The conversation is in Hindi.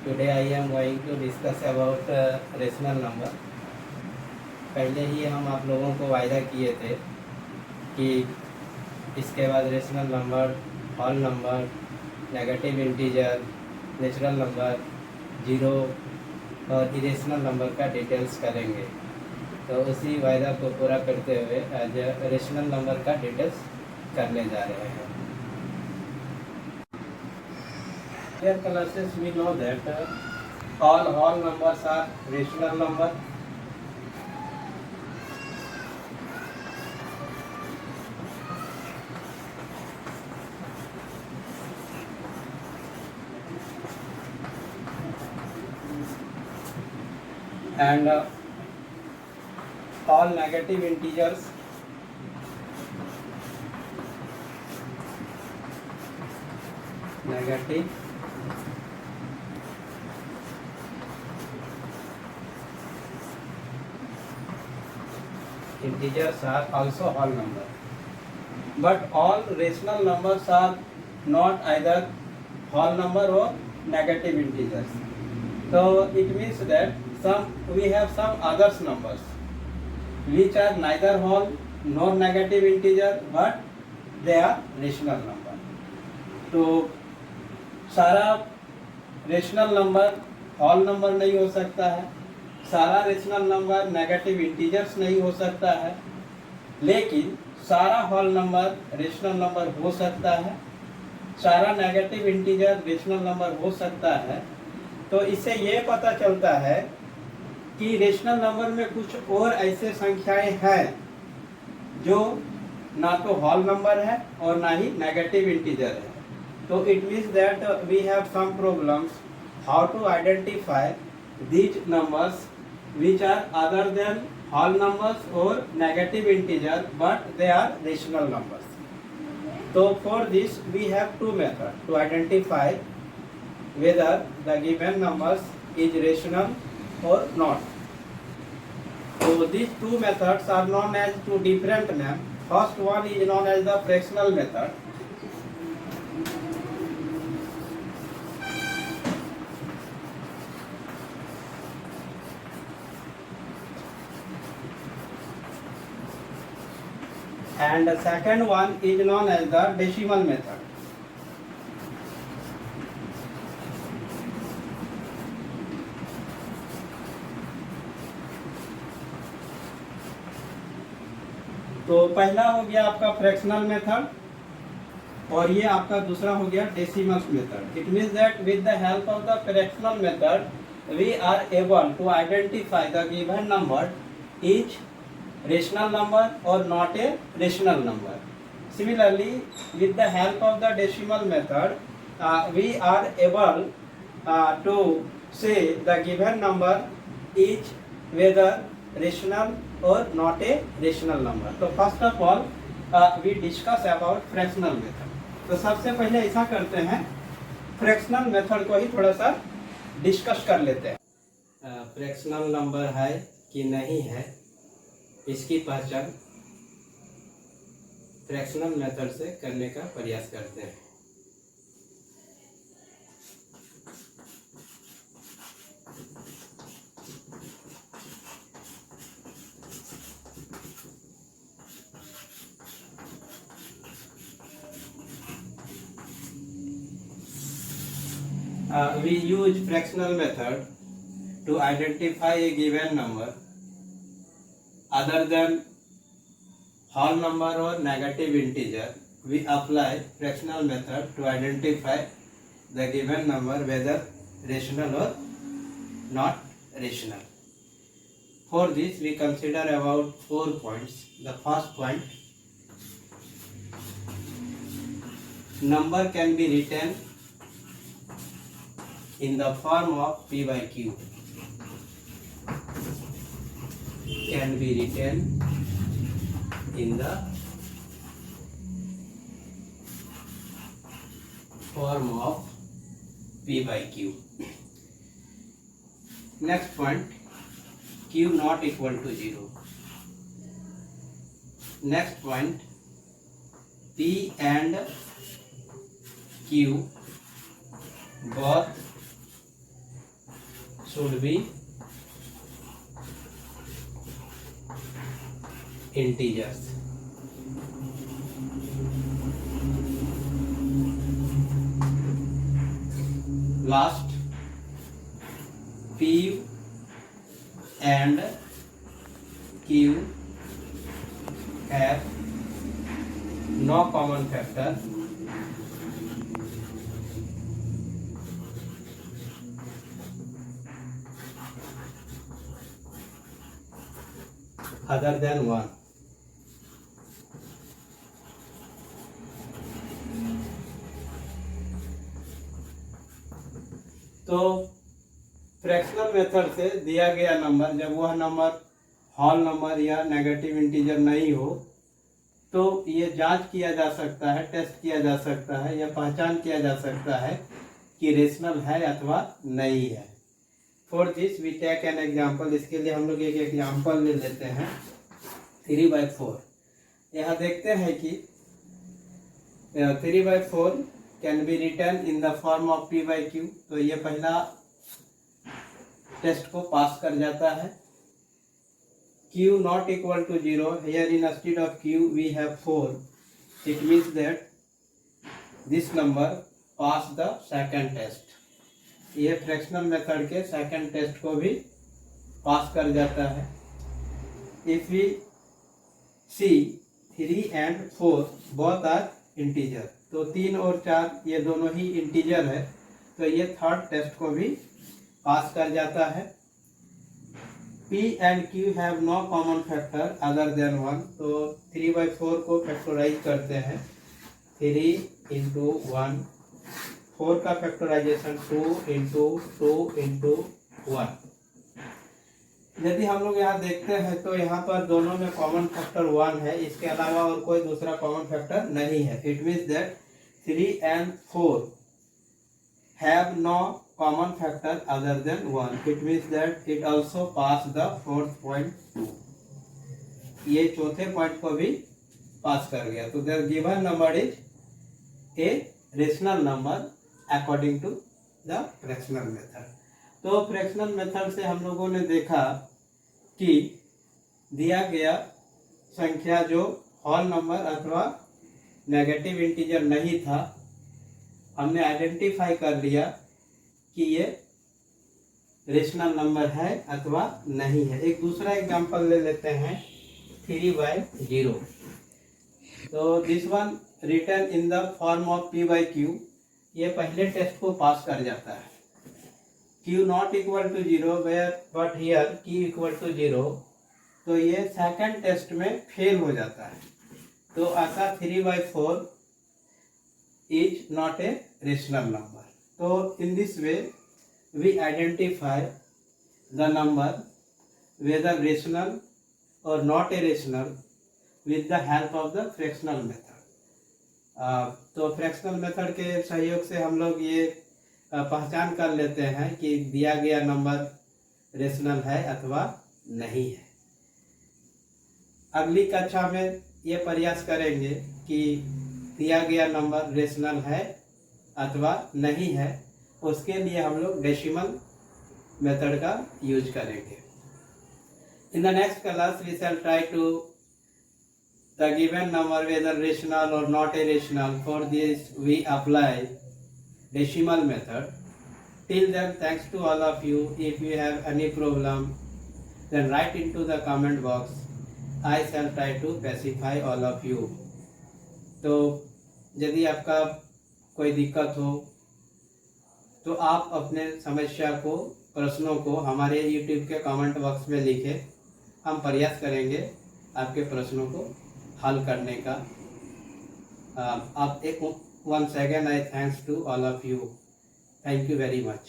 Today I am going to discuss about rational number. पहले ही हम आप लोगों को वायदा किए थे कि इसके बाद rational number, whole number, negative integer, natural number, zero और इरेशनल नंबर का डिटेल्स करेंगे। तो उसी वायदा को पूरा करते हुए आज रेशनल नंबर का डिटेल्स करने जा रहे हैं। Dear classes, we know that all whole numbers are rational number. And all negative integers are also whole number, but all rational numbers are not either whole number or negative integers. So it means that we have some others numbers which are neither whole nor negative integer, but they are rational number. तो सारा रेशनल नंबर होल नंबर नहीं हो सकता है, सारा रेशनल नंबर नेगेटिव इंटीजर्स नहीं हो सकता है, लेकिन सारा होल नंबर रेशनल नंबर हो सकता है, सारा नेगेटिव इंटीजर रेशनल नंबर हो सकता है। तो इससे ये पता चलता है कि रेशनल नंबर में कुछ और ऐसे संख्याएं हैं जो ना तो होल नंबर है और ना ही नेगेटिव इंटीजर है। तो it means that we have some problems how to identify these numbers which are other than whole numbers or negative integer, but they are rational numbers. So for this we have two methods to identify whether the given numbers is rational or not. So these two methods are known as two different names. First one is known as the fractional method. And the second one is known as the decimal method. तो पहला हो गया आपका फ्रैक्शनल मेथड और ये आपका दूसरा हो गया decimal method. It means that with the help of the fractional method we are able to identify the given number is rational number or not a rational number. Similarly, with the help of the decimal method, we are able to say the given number is whether rational or not a rational number. So first of all, we discuss about fractional method. तो सबसे पहले ऐसा करते हैं, fractional method को ही थोड़ा सा डिस्कस कर लेते हैं। फ्रैक्शनल नंबर है कि नहीं है, इसकी पहचान फ्रैक्शनल मेथड से करने का प्रयास करते हैं। We use fractional method to identify a given number other than whole number or negative integer. We apply fractional method to identify the given number whether rational or not rational. For this we consider about 4 points. The first point, number can be written in the form of p by q. Can be written in the form of p by q. Next point, q not equal to 0. Next point, p and q both should be integers. Last, P and Q have no common factor other than 1. तो फ्रैक्शनल मेथड से दिया गया नंबर, जब वह नंबर होल नंबर या नेगेटिव इंटीजर नहीं हो, तो ये जांच किया जा सकता है, टेस्ट किया जा सकता है या पहचान किया जा सकता है कि रेशनल है अथवा नहीं है। For this we take an example. इसके लिए हम लोग एक एग्जांपल ले लेते हैं 3/4। यहाँ देखते हैं कि 3/4 can be return in the form of P/Q। तो ये पहला टेस्ट को पास कर जाता है। Q not equal to 0, here instead of Q we have 4. It means that this number pass the second test. ये फ्रैक्शनल मेथड के सेकंड टेस्ट को भी पास कर जाता है। If we see 3 and 4 both are integer, तो 3 और 4 ये दोनों ही इंटीजर है, तो ये थर्ड टेस्ट को भी पास कर जाता है। P and Q have no common factor other than 1, तो 3/4 को फैक्टराइज करते हैं। 3 into 1, 4 का फैक्टराइजेशन 2 into 2 into 1। यदि हम लोग यहाँ देखते हैं तो यहाँ पर दोनों में कॉमन फैक्टर 1 है, इसके अलावा और कोई दूसरा कॉमन फैक्टर नहीं है। It means that 3 and 4 have no common factor other than 1. It means that it also pass the fourth point too. ये चौथे पॉइंट को भी पास कर गया। तो the given number is a rational number according to the fractional method. तो फ्रैक्शनल मेथड से हम लोगों ने देखा कि दिया गया संख्या जो होल नंबर अथवा नेगेटिव इंटीजर नहीं था, हमने आइडेंटिफाई कर लिया कि ये रेशनल नंबर है अथवा नहीं है। एक दूसरा एग्जांपल ले लेते हैं 3/0। तो this one return in the form of P/Q, ये पहले टेस्ट को पास कर जाता है। Q not equal to 0 but here Q equal to 0, तो ये सेकंड टेस्ट में फेल हो जाता है। तो ऐसा 3/4 is not a rational number. तो in this way we identify the number whether rational और not a rational with the help of the fractional method. तो फ्रैक्शनल मेथड के सहयोग से हम लोग ये पहचान कर लेते हैं कि दिया गया नंबर रेशनल है अथवा नहीं है। अगली कक्षा में ये प्रयास करेंगे कि दिया गया नंबर रेशनल है अथवा नहीं है, उसके लिए हम लोग डेसिमल मेथड का यूज करेंगे। In the next class we shall try to the given number whether rational और not a rational. For this we apply decimal method. Till then, thanks to all of you. If you have any problem, then write into the comment box. I shall try to pacify all of you. तो यदि आपका कोई दिक्कत हो तो आप अपने समस्या को, प्रश्नों को हमारे YouTube के कमेंट बॉक्स में लिखें। हम प्रयास करेंगे आपके प्रश्नों को हल करने का। आप एक once again I thanks to all of you. Thank you very much.